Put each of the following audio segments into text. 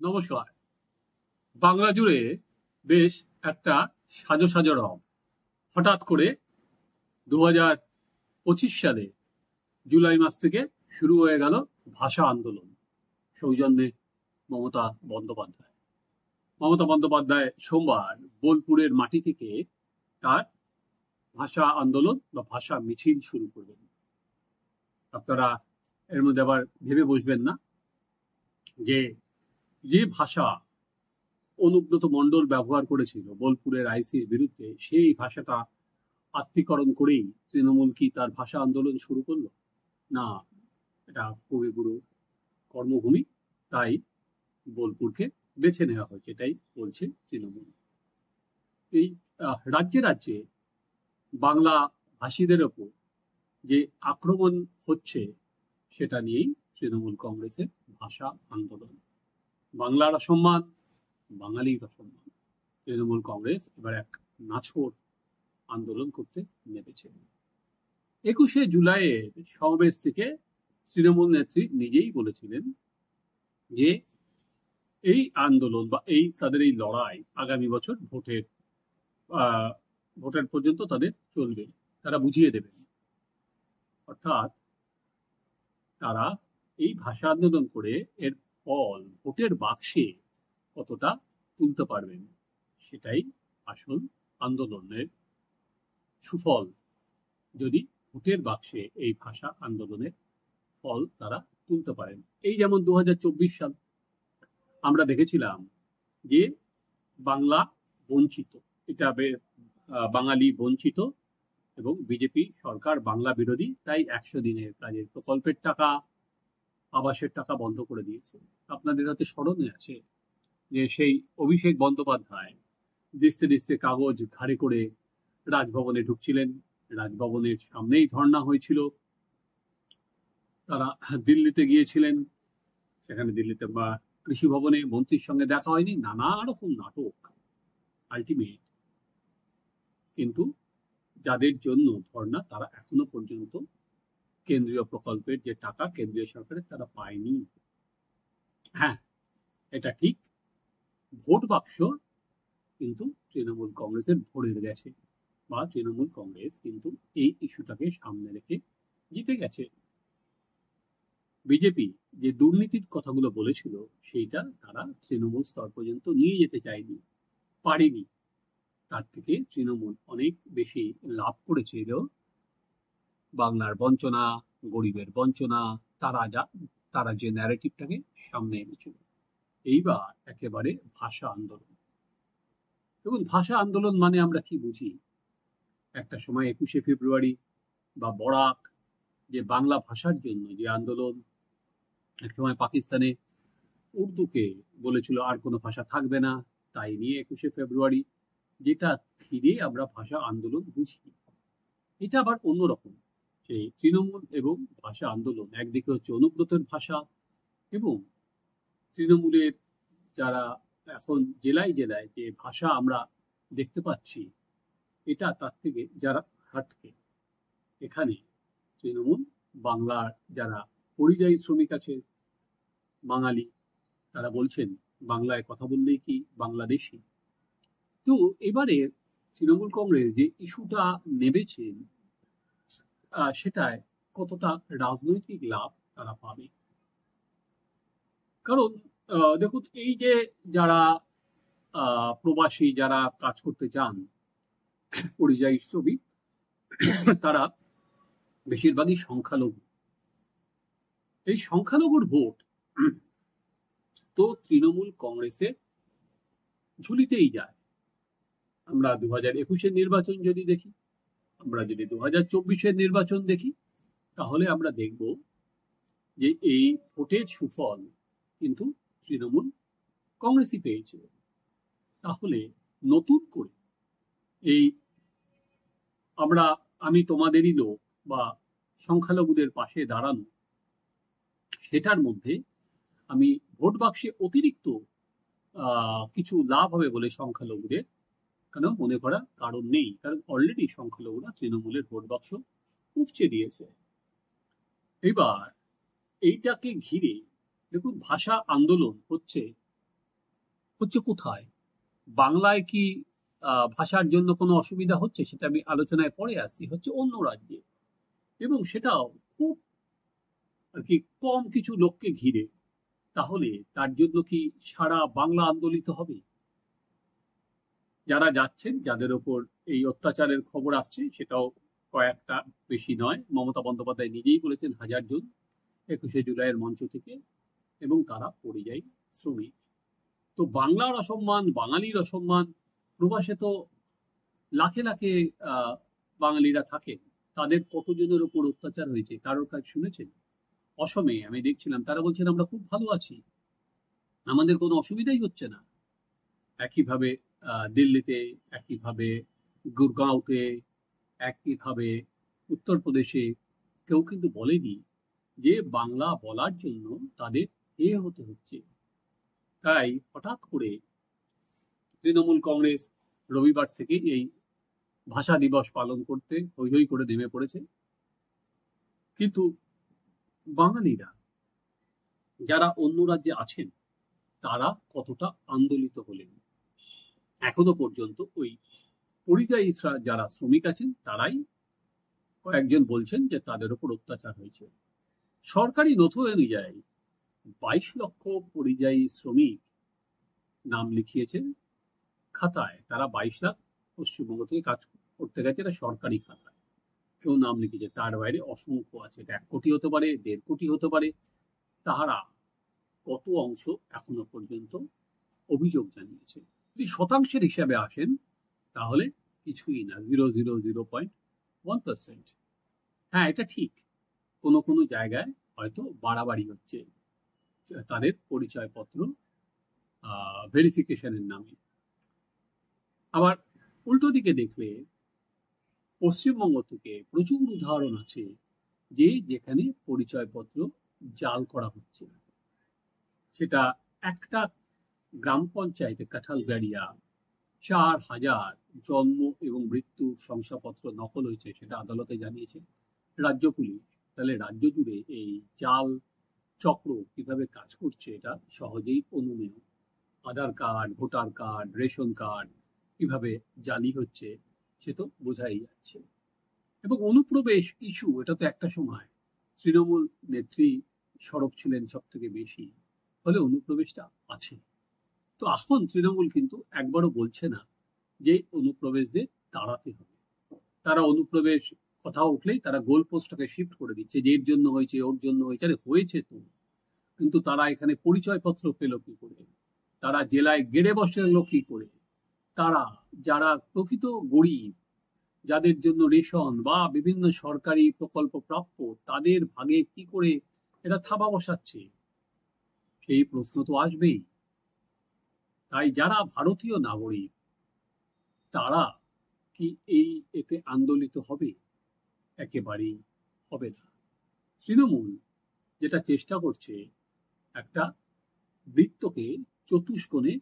নমস্কার। বাংলা জুড়ে বেশ একটা সাজো সাজো রব। হঠাৎ করে 2025 সালে জুলাই মাস থেকে শুরু হয়ে গেল ভাষা আন্দোলন, সৌজন্যে মমতা বন্দ্যোপাধ্যায়। মমতা বন্দ্যোপাধ্যায় সোমবার বোলপুরের মাটি থেকে তার ভাষা আন্দোলন বা ভাষা মিছিল শুরু করবেন। আপনারা এর মধ্যে আবার ভেবে বসবেন না যে যে ভাষা অনুব্রত মণ্ডল ব্যবহার করেছিল বোলপুরের আইসির বিরুদ্ধে, সেই ভাষাটা আত্মীকরণ করেই তৃণমূল কি তার ভাষা আন্দোলন শুরু করলো? না, এটা কবিগুরু কর্মভূমি, তাই বোলপুরকে বেছে নেওয়া হয়েছে, এটাই বলছে তৃণমূল। এই রাজ্যে রাজ্যে বাংলা ভাষীদের ওপর যে আক্রমণ হচ্ছে সেটা নিয়েই তৃণমূল কংগ্রেসের ভাষা আন্দোলন। বাংলার অসম্মান, বাঙালির অসম্মান। তৃণমূল কংগ্রেস এবার এক নাছোড় আন্দোলন করতে নেমেছে। 21শে জুলাইয়ের সমাবেশ থেকে তৃণমূল নেত্রী নিজেই বলেছিলেন যে এই আন্দোলন বা তাদের এই লড়াই আগামী বছর ভোটের পর্যন্ত তাদের চলবে, তারা বুঝিয়ে দেবেন। অর্থাৎ তারা এই ভাষা আন্দোলন করে এর ফল ভোটের বাক্সে কতটা তুলতে পারবেন, সেটাই আসল আন্দোলনের সুফল। যদি ভোটের বাক্সে এই ভাষা আন্দোলনের ফল তারা তুলতে পারেন। এই যেমন 2024 সাল আমরা দেখেছিলাম যে বাংলা বঞ্চিত, এটা বাঙালি বঞ্চিত এবং বিজেপি সরকার বাংলা বিরোধী, তাই 100 দিনের কাজের প্রকল্পের টাকা, আবাসের টাকা বন্ধ করে দিয়েছে। আপনাদের হাতে স্মরণে আছে যে সেই অভিষেক বন্দ্যোপাধ্যায় দিস্তে দিস্তে কাগজ ঘাড়ে করে রাজভবনে ঢুকছিলেন, রাজভবনের সামনেই ধর্ণা হয়েছিল। তারা দিল্লিতে গিয়েছিলেন, সেখানে দিল্লিতে বা কৃষি ভবনে মন্ত্রীর সঙ্গে দেখা হয়নি, নানা রকম নাটক। আলটিমেট কিন্তু যাদের জন্য ধর্ণা, তারা এখনো পর্যন্ত কেন্দ্রীয় প্রকল্পের যে টাকা কেন্দ্রীয় সরকারের, তারা পায়নি। হ্যাঁ, এটা ঠিক, ভোট বাক্স কিন্তু তৃণমূল কংগ্রেসের ভরে গেছে, বা তৃণমূল কংগ্রেস কিন্তু এই ইস্যুটাকে সামনে রেখে জিতে গেছে। বিজেপি যে দুর্নীতির কথাগুলো বলেছিল, সেইটা তারা তৃণমূল স্তর পর্যন্ত নিয়ে যেতে চায়নি, পারেনি। তার থেকে তৃণমূল অনেক বেশি লাভ করেছিল বাংলার বঞ্চনা, গরিবের বঞ্চনা, তারা যে ন্যারেটিভটাকে সামনে এনেছিল। এইবার একেবারে ভাষা আন্দোলন। দেখুন, ভাষা আন্দোলন মানে আমরা কি বুঝি? একটা সময় 21শে ফেব্রুয়ারি বা বরাক, যে বাংলা ভাষার জন্য যে আন্দোলন, এক সময় পাকিস্তানে উর্দুকে বলেছিল আর কোনো ভাষা থাকবে না, তাই নিয়ে 21শে ফেব্রুয়ারি, যেটা ঘিরে আমরা ভাষা আন্দোলন বুঝি। এটা আবার অন্যরকম, সেই তৃণমূল এবং ভাষা আন্দোলন। একদিকে হচ্ছে অনুব্রতের ভাষা, এবং তৃণমূলের যারা এখন জেলায় জেলায় যে ভাষা আমরা দেখতে পাচ্ছি, এটা তার থেকে যারা হাটকে। এখানে তৃণমূল বাংলার যারা পরিযায়ী শ্রমিক আছে, বাঙালি, তারা বলছেন বাংলায় কথা বললেই কি বাংলাদেশি। তো এবারে তৃণমূল কংগ্রেস যে ইস্যুটা নেমেছেন, সেটায় কতটা রাজনৈতিক লাভ তারা পাবে। কারণ দেখুন, এই যে যারা প্রবাসী, যারা কাজ করতে চান, পরিযায়ী শ্রমিক, তারা বেশিরভাগই সংখ্যালঘু। এই সংখ্যালঘুর ভোট তো তৃণমূল কংগ্রেসের ঝুলিতেই যায়। আমরা 2021-এর নির্বাচন যদি দেখি, আমরা যদি 2024-এর নির্বাচন দেখি, তাহলে আমরা দেখব যে এই ভোটের সুফল কিন্তু তৃণমূল কংগ্রেসই পেয়েছে। তাহলে নতুন করে এই আমি তোমাদেরই লোক বা সংখ্যালঘুদের পাশে দাঁড়ানো, সেটার মধ্যে আমি ভোট বাক্সে অতিরিক্ত কিছু লাভ হবে বলে সংখ্যালঘুদের কেন মনে করার কারণ নেই। কারণ অলরেডি সংখ্যালঘুরা তৃণমূলের ভোট বাক্স উপচে দিয়েছে। এবার এইটাকে ঘিরে দেখুন, ভাষা আন্দোলন হচ্ছে হচ্ছে কোথায়? বাংলায় কি ভাষার জন্য কোনো অসুবিধা হচ্ছে? সেটা আমি আলোচনায় পরে আসছি। হচ্ছে অন্য রাজ্যে, এবং সেটাও খুব আর কি কম কিছু লোককে ঘিরে। তাহলে তার জন্য কি সারা বাংলা আন্দোলিত হবে? যারা যাচ্ছেন, যাদের ওপর এই অত্যাচারের খবর আসছে, সেটাও কয়েকটা, বেশি নয়। মমতা বন্দ্যোপাধ্যায় নিজেই বলেছেন 1000 জন 21শে জুলাইয়ের মঞ্চ থেকে, এবং তারা পরিযায়ী শ্রমিক। তো বাংলার অসম্মান, বাঙালির অসম্মান, প্রবাসে তো লাখে লাখে আহ, বাঙালিরা থাকেন। তাদের কতজনের ওপর অত্যাচার হয়েছে কারোর কাছে শুনেছেন? অসমে আমি দেখছিলাম, তারা বলছেন আমরা খুব ভালো আছি, আমাদের কোনো অসুবিধাই হচ্ছে না। একইভাবে দিল্লিতে, একইভাবে গুরগাঁওতে, একইভাবে উত্তরপ্রদেশে কেউ কিন্তু বলেনি যে বাংলা বলার জন্য তাদের হতে হচ্ছে। তাই হঠাৎ করে তৃণমূল কংগ্রেস রবিবার থেকে এই ভাষা দিবস পালন করতে হৈ হৈ করে নেমে পড়েছে। কিন্তু বাঙালিরা যারা অন্য রাজ্যে আছেন, তারা কতটা আন্দোলিত হলেন? এখনো পর্যন্ত ওই পরিযায়ী যারা শ্রমিক আছেন, তারাই কয়েকজন বলছেন যে তাদের উপর অত্যাচার হয়েছে। সরকারি নথি অনুযায়ী 22 লক্ষ পরিযায়ী শ্রমিক নাম লিখিয়েছেন খাতায়। তারা 22 লাখ পশ্চিমবঙ্গ থেকে কাজ করতে গেছে, এটা সরকারি খাতায় কেউ নাম লিখেছে। তার বাইরে অসংখ্য আছে, এটা 1 কোটি হতে পারে, 1.5 কোটি হতে পারে। তাহারা কত অংশ এখনো পর্যন্ত অভিযোগ জানিয়েছে? যদি শতাংশের হিসাবে আসেন, তাহলে কিছুই না, 0.001%। হ্যাঁ, এটা ঠিক, কোনো কোনো জায়গায় হয়তো বাড়াবাড়ি হচ্ছে তাদের পরিচয়পত্র ভেরিফিকেশনের নামে। আবার উল্টো দিকে দেখলে পশ্চিমবঙ্গ থেকে প্রচুর উদাহরণ আছে যে যেখানে পরিচয়পত্র জাল করা হচ্ছে। সেটা একটা গ্রাম পঞ্চায়েতে কাঁঠালগাড়িয়া 4000 জন্ম এবং মৃত্যুর শংসাপত্র নকল হয়েছে, সেটা আদালতে জানিয়েছে রাজ্য পুলিশ। তাহলে রাজ্য জুড়ে এই জাল চক্র কিভাবে কাজ করছে এটা সহজেই অনুমেয়। Aadhaar card, voter card, ration card কিভাবে জালি হচ্ছে সে তো বোঝাই যাচ্ছে। এবং অনুপ্রবেশ ইস্যু, এটা তো একটা সময় তৃণমূল নেত্রী সরব ছিলেন সব থেকে বেশি, ফলে অনুপ্রবেশটা আছে। তো এখন তৃণমূল কিন্তু একবারও বলছে না যে অনুপ্রবেশদের তাড়াতে হবে। তারা অনুপ্রবেশ কথা উঠলেই তারা গোল পোস্টটাকে শিফট করে দিচ্ছে, যে এর জন্য হয়েছে, ওর জন্য হয়েছে। আরে হয়েছে তো, কিন্তু তারা এখানে পরিচয়পত্র পেল কি করে? তারা জেলায় গেড়ে বসলো কি করে? তারা যারা প্রকৃত গরিব, যাদের জন্য রেশন বা বিভিন্ন সরকারি প্রকল্প প্রাপ্য, তাদের ভাগে কি করে এটা থাবা বসাচ্ছে? সেই প্রশ্ন তো আসবেই। তাই যারা ভারতীয় নাগরিক, তারা কি এতে আন্দোলিত হবে? একেবারেই হবে না। তৃণমূল যেটা চেষ্টা করছে, একটা বৃত্তকে চতুষ্কোণে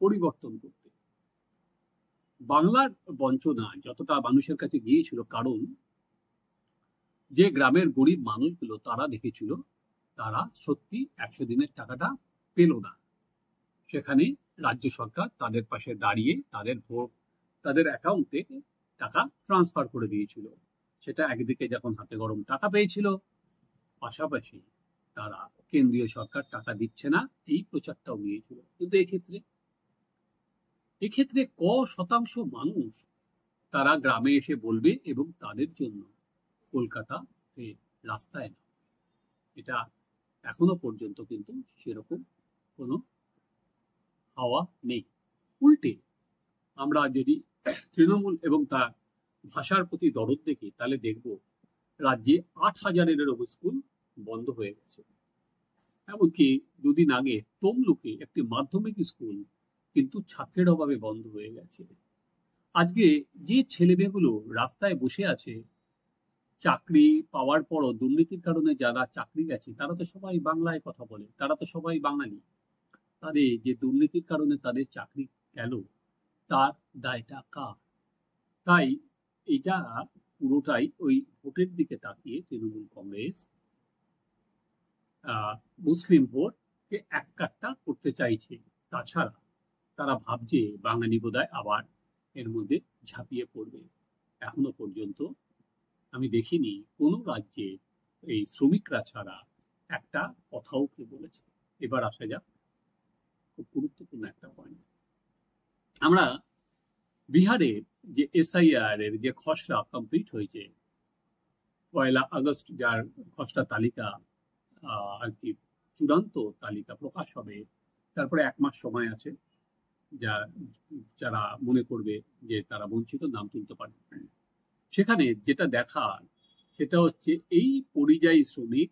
পরিবর্তন করতে। বাংলার বঞ্চনা যতটা মানুষের কাছে গিয়েছিল, কারণ যে গ্রামের গরিব মানুষগুলো তারা দেখেছিল তারা সত্যি 100 দিনের টাকাটা পেল না। সেখানে রাজ্য সরকার তাদের পাশে দাঁড়িয়ে তাদের ভোট, তাদের অ্যাকাউন্টে টাকা ট্রান্সফার করে দিয়েছিল। সেটা একদিকে যখন হাতে গরম টাকা পেয়েছিল, পাশাপাশি তারা কেন্দ্রীয় সরকার টাকা দিচ্ছে না এই প্রচারটাও নিয়েছিল। কিন্তু এক্ষেত্রে শতাংশ মানুষ তারা গ্রামে এসে বলবে এবং তাদের জন্য কলকাতা রাস্তায় না, এটা এখনো পর্যন্ত কিন্তু সেরকম কোনো হাওয়া নেই। উল্টে আমরা যদি তৃণমূল এবং তার ভাষার প্রতি দরদ দেখি, তাহলে দেখব রাজ্যে 8000-এরও স্কুল বন্ধ হয়ে গেছে। এমনকি দুদিন আগে তমলুকে একটি মাধ্যমিক স্কুল কিন্তু ছাত্রের অভাবে বন্ধ হয়ে গেছে। আজকে যে ছেলেমেয়েগুলো রাস্তায় বসে আছে, চাকরি পাওয়ার পরও দুর্নীতির কারণে যারা চাকরি গেছে, তারা তো সবাই বাংলায় কথা বলে, তারা তো সবাই বাঙালি। তাদের যে দুর্নীতির কারণে তাদের চাকরি গেল, তার দায়টা কার? তাই এটা পুরোটাই ওই ভোটের দিকে তাকিয়ে তৃণমূল কংগ্রেস মুসলিম ভোটকে এককাট্টা করতে চাইছে। তাছাড়া তারা ভাবছে বাঙালি বোধহয় আবার এর মধ্যে ঝাঁপিয়ে পড়বে। এখনো পর্যন্ত আমি দেখিনি কোনো রাজ্যে এই শ্রমিকরা ছাড়া একটা কথাও কে বলেছে। এবার আসা যাক খুব গুরুত্বপূর্ণ একটা পয়েন্ট। আমরা বিহারের যে এসআইআর এর যে খসড়া কমপ্লিট হয়েছে, 1 আগস্ট যার খসড়া তালিকা আর কি চূড়ান্ত তালিকা প্রকাশ হবে, তারপরে 1 মাস সময় আছে যা যারা মনে করবে যে তারা বঞ্চিত নাম তুলতে পারবেন। সেখানে যেটা দেখার সেটা হচ্ছে এই পরিযায়ী শ্রমিক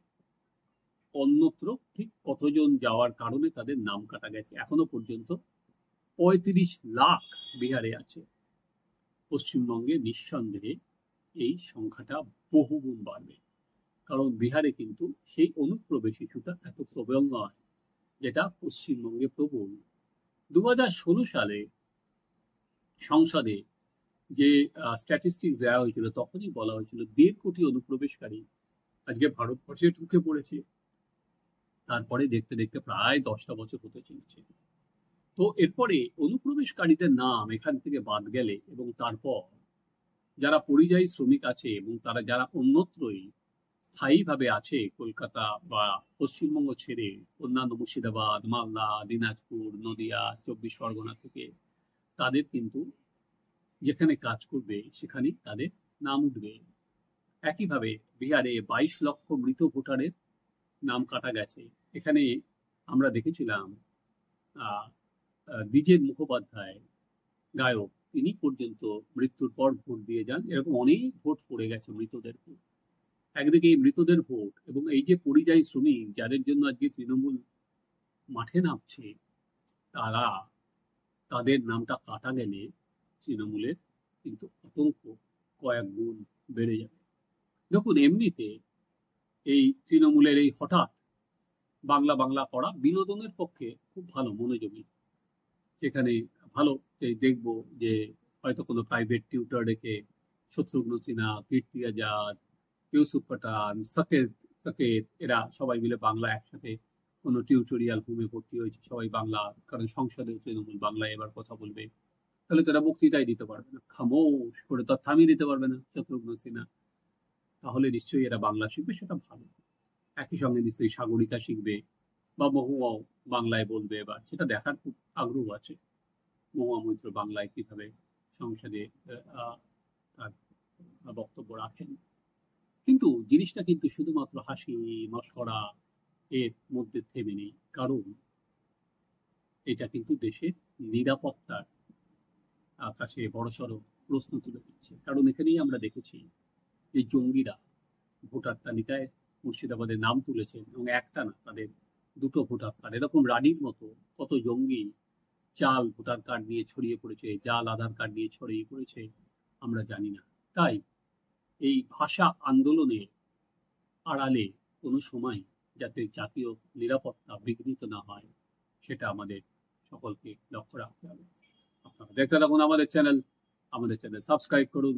অন্যত্র ঠিক কতজন যাওয়ার কারণে তাদের নাম কাটা গেছে। এখনো পর্যন্ত 35 লাখ বিহারে আছে। পশ্চিমবঙ্গে নিঃসন্দেহে এই সংখ্যাটা বহুগুণ বাড়বে, কারণ বিহারে কিন্তু সেই অনুপ্রবেশ ইস্যুটা এত প্রবল নয় যেটা পশ্চিমবঙ্গে প্রবল। 2016 সালে সংসদে যে স্ট্যাটিস্টিক্স দেওয়া হয়েছিল তখনই বলা হয়েছিল 1.5 কোটি অনুপ্রবেশকারী আজকে ভারতবর্ষে ঢুকে পড়েছে। তারপরে দেখতে দেখতে প্রায় 10টা বছর হতে চলেছে। তো এরপরে অনুপ্রবেশকারীদের নাম এখান থেকে বাদ গেলে এবং তারপর যারা পরিযায়ী শ্রমিক আছে এবং তারা যারা অন্যত্রই স্থায়ীভাবে আছে কলকাতা বা পশ্চিমবঙ্গ ছেড়ে অন্যান্য মুর্শিদাবাদ, মালদা, দিনাজপুর, নদিয়া, 24 পরগনা থেকে, তাদের কিন্তু যেখানে কাজ করবে সেখানেই তাদের নাম উঠবে। একইভাবে বিহারে 22 লক্ষ মৃত ভোটারের নাম কাটা গেছে। এখানে আমরা দেখেছিলাম দ্বিজেন মুখোপাধ্যায় গায়ক, তিনি পর্যন্ত মৃত্যুর পর ভোট দিয়ে যান। এরকম অনেক ভোট পড়ে গেছে মৃতদের ভোট। একদিকে এই মৃতদের ভোট এবং এই যে পরিযায়ী শ্রমিক যাদের জন্য আজকে তৃণমূল মাঠে নামছে, তাদের নামটা কাটা গেলে তৃণমূলের কিন্তু আতঙ্ক কয়েক গুণ বেড়ে যাবে। দেখুন, এমনিতে এই তৃণমূলের এই হঠাৎ বাংলা বাংলা করা বিনোদনের পক্ষে খুব ভালো, মনোযোগী। সেখানে ভালো দেখবো যে হয়তো কোনো প্রাইভেট টিউটর রেখে শত্রুঘ্ন সিনহা, কীর্তি আজাদ, ইউসুফ পাঠান, সাকেত এরা সবাই মিলে বাংলা একসাথে কোনো টিউটোরিয়াল রুমে ভর্তি হয়েছে সবাই বাংলা, কারণ সংসদে তৃণমূল বাংলায় এবার কথা বলবে। তাহলে তারা বক্তৃতাই দিতে পারবে না, খামোশ করে তো থামিয়ে দিতে পারবে না শত্রুঘ্ন সিনহা। তাহলে নিশ্চয়ই এরা বাংলা শিখবে, সেটা ভালো। একই সঙ্গে নিশ্চয়ই সাগরিকা শিখবে বা মহুয়াও বাংলায় বলবে, এবার সেটা দেখার খুব আগ্রহ আছে। মহুয়া মৈত্র বাংলায় কিভাবে সংসদে তার বক্তব্য রাখেন। কিন্তু জিনিসটা কিন্তু শুধুমাত্র হাসি মশকরা এর মধ্যে থেমে নেই, কারণ এটা কিন্তু দেশের নিরাপত্তার কাছে বড়সড় প্রশ্ন তুলে দিচ্ছে। কারণ এখানেই আমরা দেখেছি যে জঙ্গিরা ভোটার তালিকায় মুর্শিদাবাদের নাম তুলেছেন এবং একটা না, তাদের 2টো ভোটার কার্ড, এরকম রানীর মতো কত জঙ্গি জাল ভোটার কার্ড নিয়ে ছড়িয়ে পড়েছে, জাল আধার কার্ড নিয়ে ছড়িয়ে পড়েছে আমরা জানি না। তাই এই ভাষা আন্দোলনে আড়ালে কোনো সময় যাতে জাতীয় নিরাপত্তা বিঘ্নিত না হয় সেটা আমাদের সকলকে লক্ষ্য রাখতে হবে। আপনারা দেখতে থাকুন আমাদের চ্যানেল সাবস্ক্রাইব করুন।